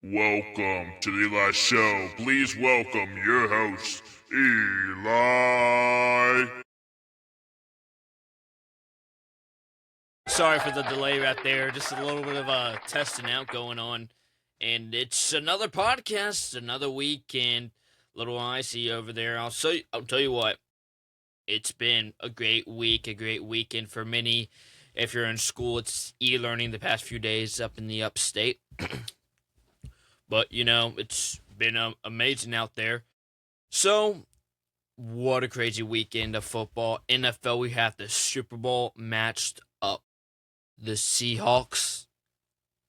Welcome to the Eli Show. Please welcome your host, Eli. Sorry for the delay right there. Just a little bit of testing out going on. And it's another podcast, another week, and little icy over there. I'll tell you what, it's been a great week, a great weekend for many. If you're in school, it's e-learning the past few days up in the upstate. But, it's been amazing out there. So, what a crazy weekend of football. NFL, we have the Super Bowl matched up. The Seahawks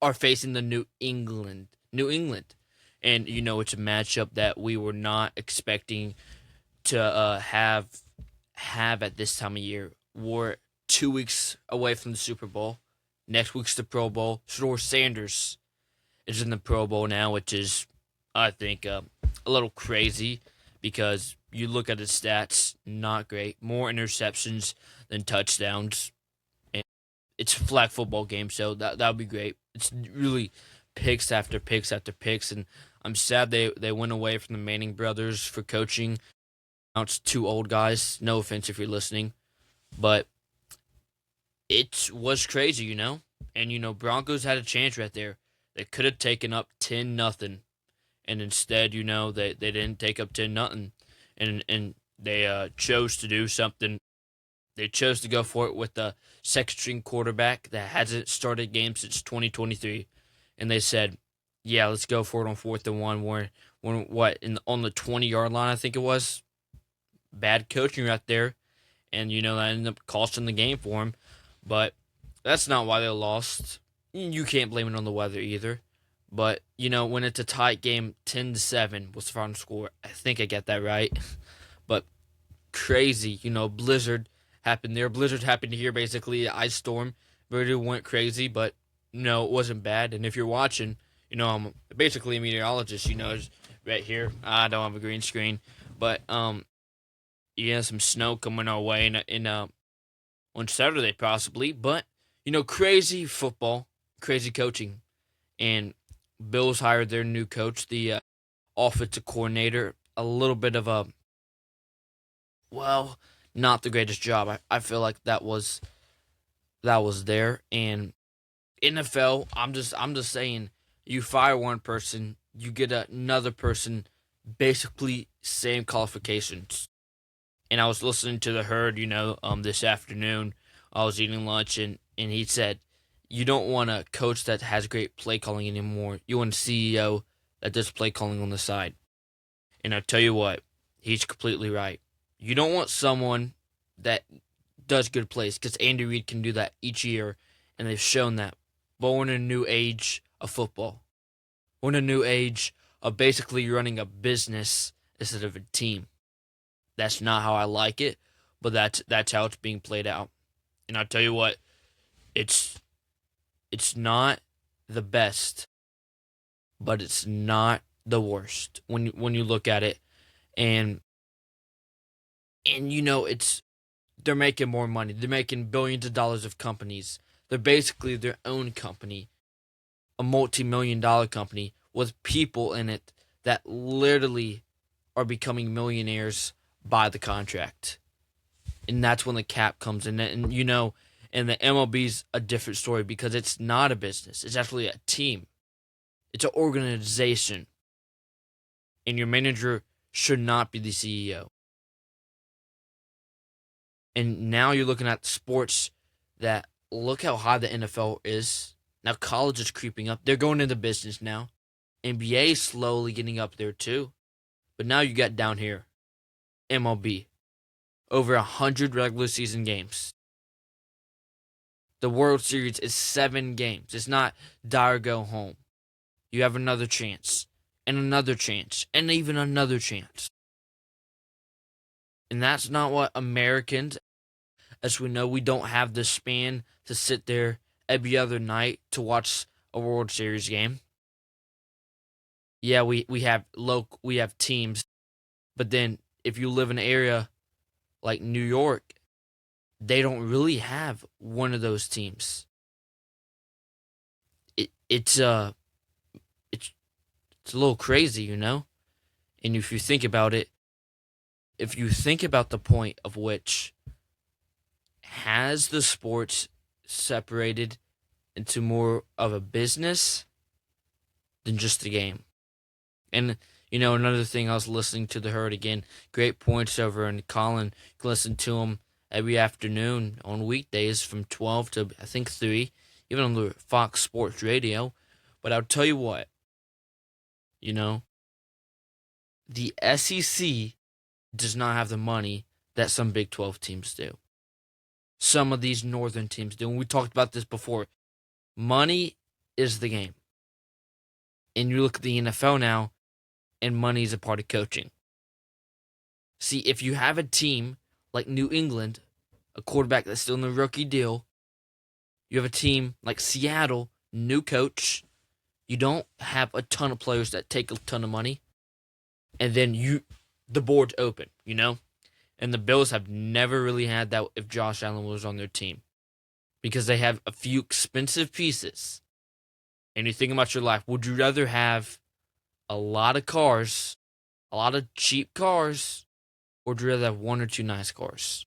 are facing the New England, and it's a matchup that we were not expecting to have at this time of year. We're 2 weeks away from the Super Bowl. Next week's the Pro Bowl. Shador Sanders is in the Pro Bowl now, which is, I think, a little crazy because you look at his stats, not great. More interceptions than touchdowns. It's a flag football game, so that would be great. It's really picks after picks after picks, and I'm sad they went away from the Manning brothers for coaching. Now it's two old guys. No offense if you're listening, but it was crazy, And Broncos had a chance right there. They could have taken up 10-0, and instead, they didn't take up 10-0, and they chose to do something. They chose to go for it with the second-string quarterback that hasn't started games since 2023, and they said, "Yeah, let's go for it on 4th and 1." On the 20-yard line, I think it was. Bad coaching right there, and that ended up costing the game for him. But that's not why they lost. You can't blame it on the weather either. But when it's a tight game, 10-7 was the final score. I think I got that right. But crazy, blizzard happened there. Blizzard happened here, basically, ice storm. Really went crazy, but no, it wasn't bad. And if you're watching, I'm basically a meteorologist. Right here. I don't have a green screen, but some snow coming our way on Saturday possibly. But crazy football, crazy coaching, and Bills hired their new coach, the offensive coordinator. A little bit of a not the greatest job. I feel like that was there. And NFL, I'm just saying, you fire one person, you get another person, basically same qualifications. And I was listening to the herd, this afternoon. I was eating lunch, and he said, you don't want a coach that has great play calling anymore. You want a CEO that does play calling on the side. And I tell you what, he's completely right. You don't want someone that does good plays, because Andy Reid can do that each year, and they've shown that. But we're in a new age of football. We're in a new age of basically running a business instead of a team. That's not how I like it, but that's how it's being played out. And I'll tell you what, it's not the best, but it's not the worst when you look at it. And it's they're making more money. They're making billions of dollars of companies. They're basically their own company, a multi-million-dollar company with people in it that literally are becoming millionaires by the contract. And that's when the cap comes in. And and the MLB's a different story because it's not a business. It's actually a team. It's an organization. And your manager should not be the CEO. And now you're looking at sports that look how high the NFL is. Now college is creeping up. They're going into business now. NBA is slowly getting up there too. But now you got down here, MLB. Over 100 regular season games. The World Series is 7 games. It's not die or go home. You have another chance. And another chance. And even another chance. And that's not what Americans, as we know, we don't have the span to sit there every other night to watch a World Series game. Yeah, we have teams, but then if you live in an area like New York, they don't really have one of those teams. It's It's a little crazy, you know? And if you think about it, if you think about the point of which has the sports separated into more of a business than just a game. And, another thing, I was listening to the Herd again. Great points over in Colin. You can listen to him every afternoon on weekdays from 12 to, I think, 3, even on the Fox Sports Radio. But I'll tell you what, the SEC does not have the money that some Big 12 teams do. Some of these northern teams do. And we talked about this before. Money is the game. And you look at the NFL now, and money is a part of coaching. See, if you have a team like New England, a quarterback that's still in the rookie deal, you have a team like Seattle, new coach, you don't have a ton of players that take a ton of money, and then the board's open, And the Bills have never really had that if Josh Allen was on their team, because they have a few expensive pieces. And you think about your life, would you rather have a lot of cars, a lot of cheap cars, or would you rather have one or two nice cars?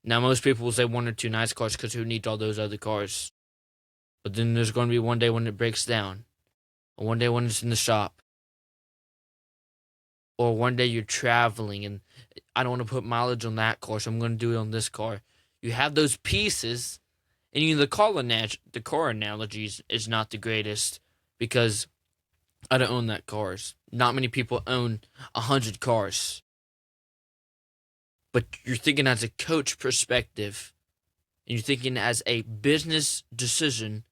Now, most people will say one or two nice cars because who needs all those other cars? But then there's going to be one day when it breaks down, or one day when it's in the shop, or one day you're traveling and I don't want to put mileage on that car, so I'm going to do it on this car. You have those pieces, and the car analogy is not the greatest because I don't own that cars. Not many people own 100 cars. But you're thinking as a coach perspective, and you're thinking as a business decision.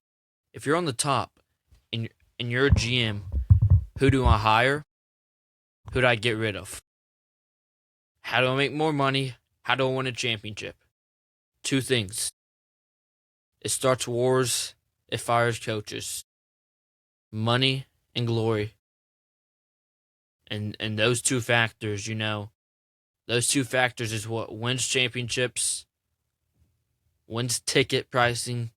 If you're on the top and you're a GM, who do I hire? Who do I get rid of? How do I make more money? How do I win a championship? Two things. It starts wars. It fires coaches. Money and glory. And those two factors, those two factors is what wins championships, wins ticket pricing,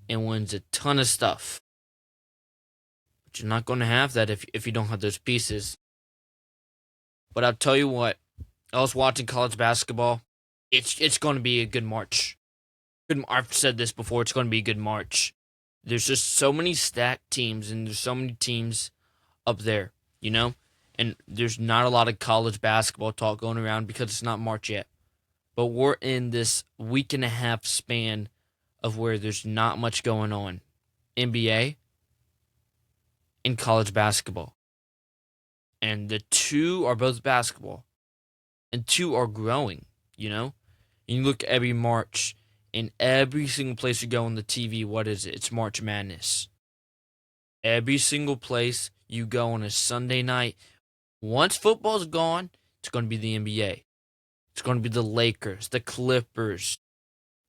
and wins a ton of stuff. But you're not going to have that if you don't have those pieces. But I'll tell you what, I was watching college basketball. It's going to be a good March. I've said this before. It's going to be a good March. There's just so many stacked teams, and there's so many teams up there, And there's not a lot of college basketball talk going around because it's not March yet. But we're in this week and a half span of where there's not much going on. NBA and college basketball. And the two are both basketball. And two are growing, And you look at every March, and every single place you go on the TV, what is it? It's March Madness. Every single place you go on a Sunday night, once football's gone, it's going to be the NBA. It's going to be the Lakers, the Clippers,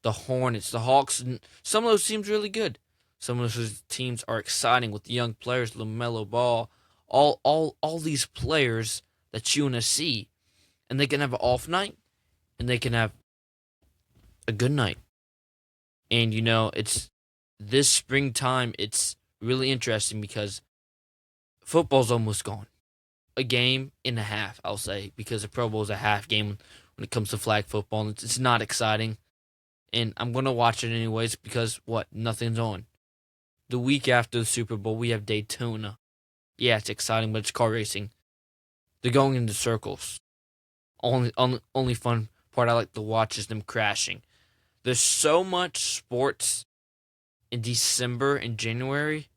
the Hornets, the Hawks. And some of those teams are really good. Some of those teams are exciting with the young players, LaMelo Ball, all these players that you want to see. And they can have an off night, and they can have a good night. And, it's this springtime, it's really interesting because football's almost gone. A game and a half, I'll say, because the Pro Bowl is a half game when it comes to flag football, and it's not exciting. And I'm going to watch it anyways because, nothing's on. The week after the Super Bowl, we have Daytona. Yeah, it's exciting, but it's car racing. They're going into circles. Only fun part I like to watch is them crashing. There's so much sports in December and January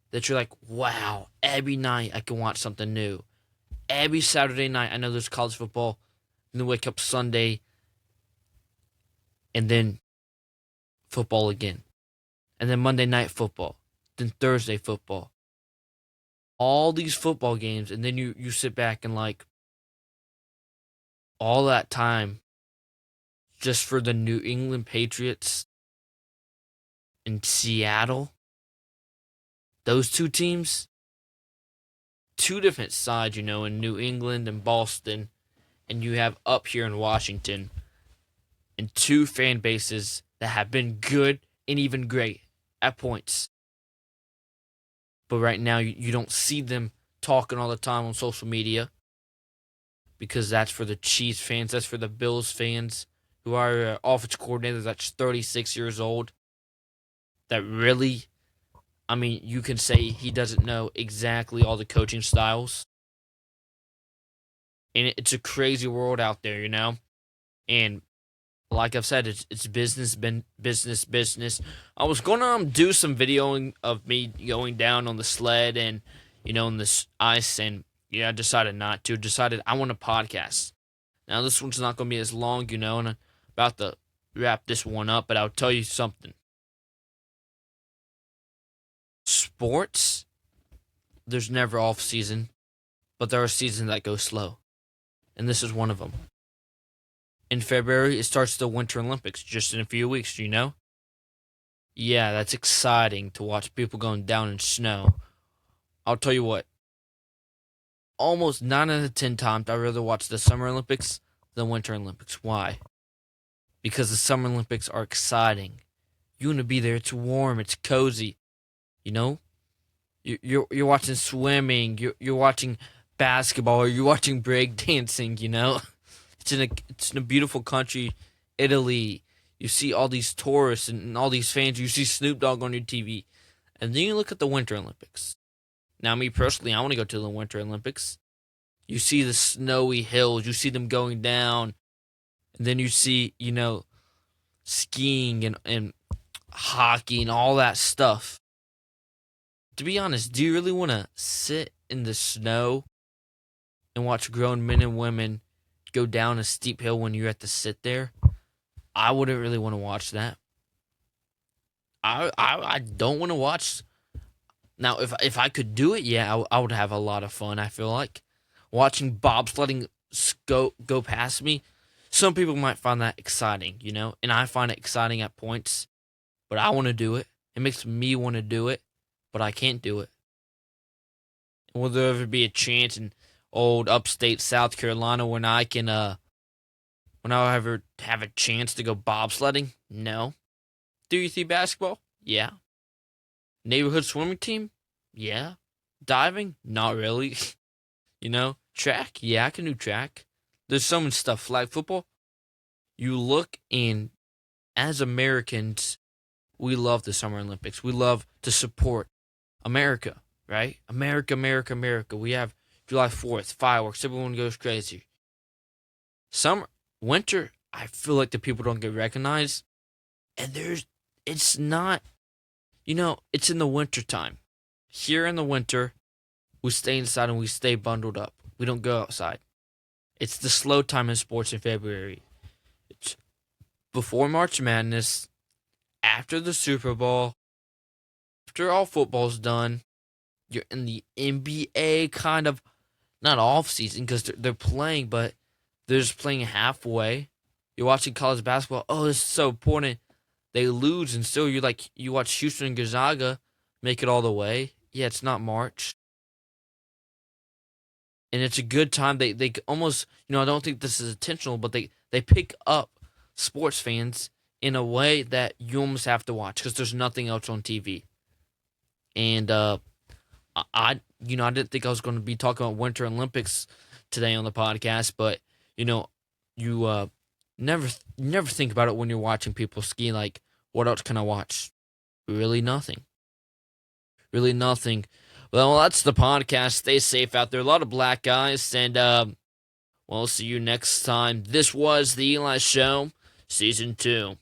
that you're like, wow, every night I can watch something new. Every Saturday night, I know there's college football, and then wake up Sunday, and then football again. And then Monday night football, then Thursday football. All these football games, and then you sit back and all that time just for the New England Patriots in Seattle. Those two teams, two different sides, in New England and Boston, and you have up here in Washington, and two fan bases that have been good and even great at points. But right now, you don't see them talking all the time on social media because that's for the Chiefs fans. That's for the Bills fans who are offense coordinators that's 36 years old. That really, I mean, you can say he doesn't know exactly all the coaching styles. And it's a crazy world out there, you know? And like I've said, it's business, business. I was gonna do some videoing of me going down on the sled and in this ice, and I decided not to. Decided I want a podcast. Now this one's not gonna be as long, and I'm about to wrap this one up. But I'll tell you something. Sports, there's never off season, but there are seasons that go slow, and this is one of them. In February, it starts the Winter Olympics, just in a few weeks, Yeah, that's exciting to watch people going down in snow. I'll tell you what, almost 9 out of 10 times, I'd rather watch the Summer Olympics than Winter Olympics. Why? Because the Summer Olympics are exciting. You want to be there. It's warm. It's cozy. You're watching swimming. You're watching basketball. Or you're watching breakdancing. It's in a beautiful country, Italy. You see all these tourists and all these fans. You see Snoop Dogg on your TV. And then you look at the Winter Olympics. Now, me personally, I want to go to the Winter Olympics. You see the snowy hills. You see them going down. And then you see, skiing and hockey and all that stuff. To be honest, do you really want to sit in the snow and watch grown men and women go down a steep hill when you have to sit there? I wouldn't really want to watch that. I don't want to watch. Now, if I could do it, yeah, I would have a lot of fun. I feel like watching bobsledding go past me. Some people might find that exciting, and I find it exciting at points. But I want to do it. It makes me want to do it, but I can't do it. And will there ever be a chance in old upstate South Carolina when I can when I'll ever have a chance to go bobsledding? No. Do you see basketball? Yeah. Neighborhood swimming team? Yeah. Diving? Not really. Track? Yeah, I can do track. There's so much stuff. Flag football? You look, and as Americans, we love the Summer Olympics. We love to support America, right? America, America, America. We have July 4th, fireworks. Everyone goes crazy. Winter, I feel like the people don't get recognized. And it's not, it's in the winter time. Here in the winter, we stay inside and we stay bundled up. We don't go outside. It's the slow time in sports in February. It's before March Madness, after the Super Bowl, after all football's done. You're in the NBA kind of, not off season because they're playing, but they're just playing halfway. You're watching college basketball. Oh, this is so important. They lose, and still you watch Houston and Gonzaga make it all the way. Yeah, it's not March. And it's a good time. They almost, I don't think this is intentional, but they pick up sports fans in a way that you almost have to watch because there's nothing else on TV. And I didn't think I was going to be talking about Winter Olympics today on the podcast, but you never think about it when you're watching people ski. Like, what else can I watch? Really nothing. Really nothing. Well, that's the podcast. Stay safe out there. A lot of black guys, and we'll see you next time. This was the Eli Show, Season 2.